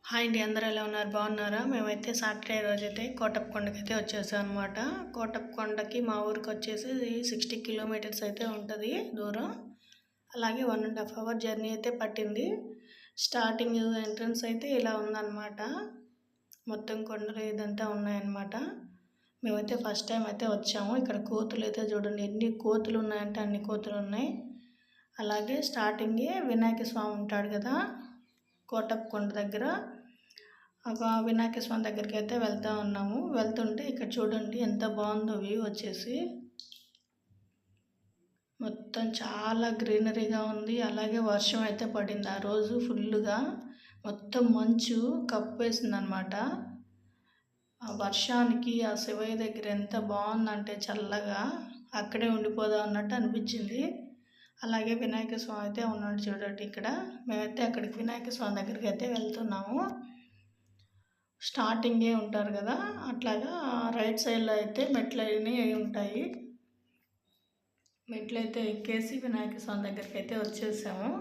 Hi అండి, అందరూ ఎలా ఉన్నారు? బాగున్నారా? మేమైతే సాటర్డే రోజైతే కోటప్పకొండకి అయితే వచ్చేసాం అనమాట. కోటప్పకొండకి మా ఊరికి వచ్చేసి 60 కిలోమీటర్స్ అయితే ఉంటుంది దూరం. అలాగే 1.5 అవర్ జర్నీ అయితే పట్టింది. స్టార్టింగ్ ఎంట్రన్స్ అయితే ఇలా ఉందన్నమాట. మొత్తం కొండలు ఇదంతా ఉన్నాయన్నమాట. మేమైతే ఫస్ట్ టైం అయితే వచ్చాము. ఇక్కడ కోతులు అయితే చూడండి, ఎన్ని కోతులు ఉన్నాయంటే అన్ని కోతులు ఉన్నాయి. అలాగే స్టార్టింగే వినాయక స్వామి ఉంటాడు కదా కోటప్పకొండ దగ్గర. వినాయక స్వామి దగ్గరికి అయితే వెళ్తూ ఉన్నాము. వెళ్తుంటే ఇక్కడ చూడండి ఎంత బాగుందో వ్యూ వచ్చేసి. మొత్తం చాలా గ్రీనరీగా ఉంది. అలాగే వర్షం అయితే పడింది ఆ రోజు ఫుల్గా. మొత్తం మంచు కప్పేసింది అనమాట. ఆ వర్షానికి ఆ శివయ్య దగ్గర ఎంత బాగుందంటే చల్లగా, అక్కడే ఉండిపోదాం అన్నట్టు అనిపించింది. అలాగే వినాయక స్వామి అయితే ఉన్నాడు చూడండి ఇక్కడ. మేమైతే అక్కడికి వినాయక స్వామి దగ్గరికి అయితే వెళ్తున్నాము. స్టార్టింగే ఉంటారు కదా, అట్లాగా రైట్ సైడ్లో అయితే మెట్లు అవి ఉంటాయి. మెట్లు అయితే ఎక్కేసి వినాయక స్వామి దగ్గరికి అయితే వచ్చేసాము.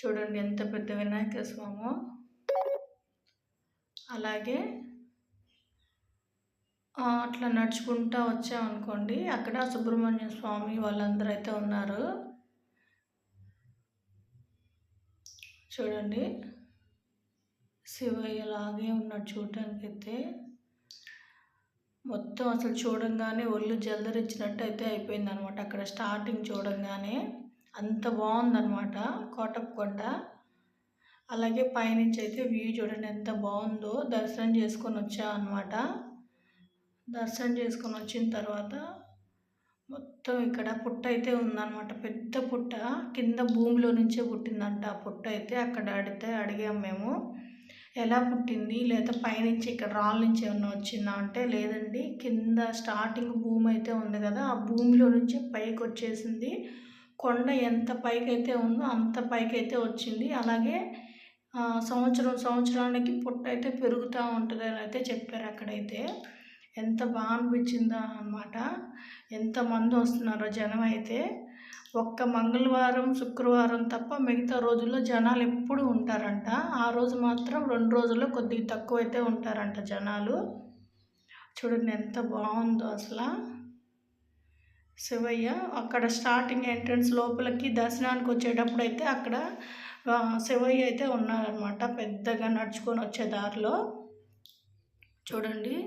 చూడండి ఎంత పెద్ద వినాయక స్వామో. అలాగే అట్లా నడుచుకుంటూ వచ్చామనుకోండి, అక్కడ సుబ్రహ్మణ్య స్వామి వాళ్ళందరూ అయితే ఉన్నారు చూడండి. శివయ్య లాగే ఉన్నాడు చూడటానికి అయితే. మొత్తం అసలు చూడంగానే ఒళ్ళు జలదరించినట్టు అయితే అయిపోయింది అనమాట. అక్కడ స్టార్టింగ్ చూడంగానే అంత బాగుందన్నమాట కోటప్పకొండ. అలాగే పైనుంచి అయితే వ్యూ చూడండి ఎంత బాగుందో. దర్శనం చేసుకొని వచ్చామన్నమాట. దర్శనం చేసుకొని వచ్చిన తర్వాత మొత్తం ఇక్కడ పుట్ట అయితే ఉందన్నమాట. పెద్ద పుట్ట కింద భూమిలో నుంచే పుట్టిందంట ఆ పుట్ట అయితే. అక్కడ అడిగాము మేము, ఎలా పుట్టింది, లేదా పైనుంచి ఇక్కడ రాళ్ళ నుంచి ఏమన్నా వచ్చిందా అంటే, లేదండి కింద స్టార్టింగ్ భూమి అయితే ఉంది కదా, ఆ భూమిలో నుంచి పైకి వచ్చేసింది. కొండ ఎంత పైకి అయితే ఉందో అంత పైకి అయితే వచ్చింది. అలాగే సంవత్సరానికి పుట్ట అయితే పెరుగుతూ ఉంటుంది అని అయితే చెప్పారు అక్కడైతే. ఎంత బాగా అనిపించిందో అన్నమాట. ఎంతమంది వస్తున్నారో జనం అయితే. ఒక్క మంగళవారం శుక్రవారం తప్ప మిగతా రోజుల్లో జనాలు ఎప్పుడు ఉంటారంట. ఆ రోజు మాత్రం 2 రోజుల్లో కొద్దిగా తక్కువ అయితే ఉంటారంట జనాలు. చూడండి ఎంత బాగుందో అసలు. శివయ్య అక్కడ స్టార్టింగ్ ఎంట్రన్స్ లోపలికి దర్శనానికి వచ్చేటప్పుడు అయితే అక్కడ శివయ్య అయితే ఉన్నారనమాట. పెద్దగా నడుచుకొని వచ్చే దారిలో చూడండి.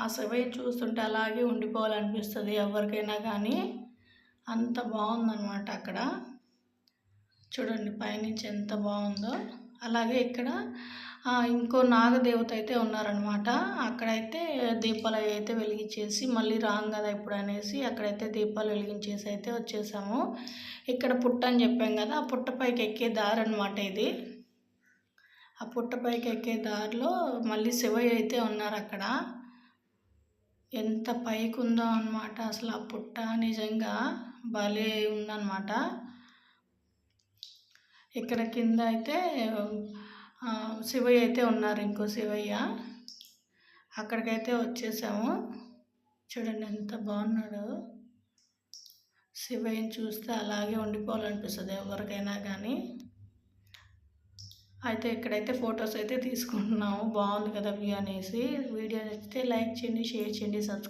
ఆ శివయ్య చూస్తుంటే అలాగే ఉండిపోవాలనిపిస్తుంది ఎవరికైనా కానీ. అంత బాగుందన్నమాట అక్కడ. చూడండి పైనుంచి ఎంత బాగుందో. అలాగే ఇక్కడ ఇంకో నాగదేవత అయితే ఉన్నారనమాట. అక్కడైతే దీపాలు అయితే వెలిగించేసి మళ్ళీ రాం కదా ఇప్పుడు అనేసి అక్కడైతే దీపాలు వెలిగించేసి అయితే వచ్చేసాము. ఇక్కడ పుట్ట అని చెప్పాం కదా, ఆ పుట్టపైకి ఎక్కే దారి అనమాట ఇది. ఆ పుట్టపైకి ఎక్కే దారిలో మళ్ళీ శివయ్య అయితే ఉన్నారు అక్కడ. ఎంత పైకి ఉందో అనమాట అసలు ఆ పుట్ట. నిజంగా భలే ఉందన్నమాట. ఇక్కడ కింద అయితే శివయ్య అయితే ఉన్నారు, ఇంకో శివయ్య. అక్కడికైతే వచ్చేసాము. చూడండి ఎంత బాగున్నాడు. శివయ్యని చూస్తే అలాగే ఉండిపోవాలనిపిస్తుంది ఎవరికైనా కానీ. అయితే ఇక్కడైతే ఫొటోస్ అయితే తీసుకుంటున్నాము. బాగుంది కదా వ్యూ అనేసి. వీడియో నచ్చితే లైక్ చేయండి, షేర్ చేయండి, సబ్స్క్రైబ్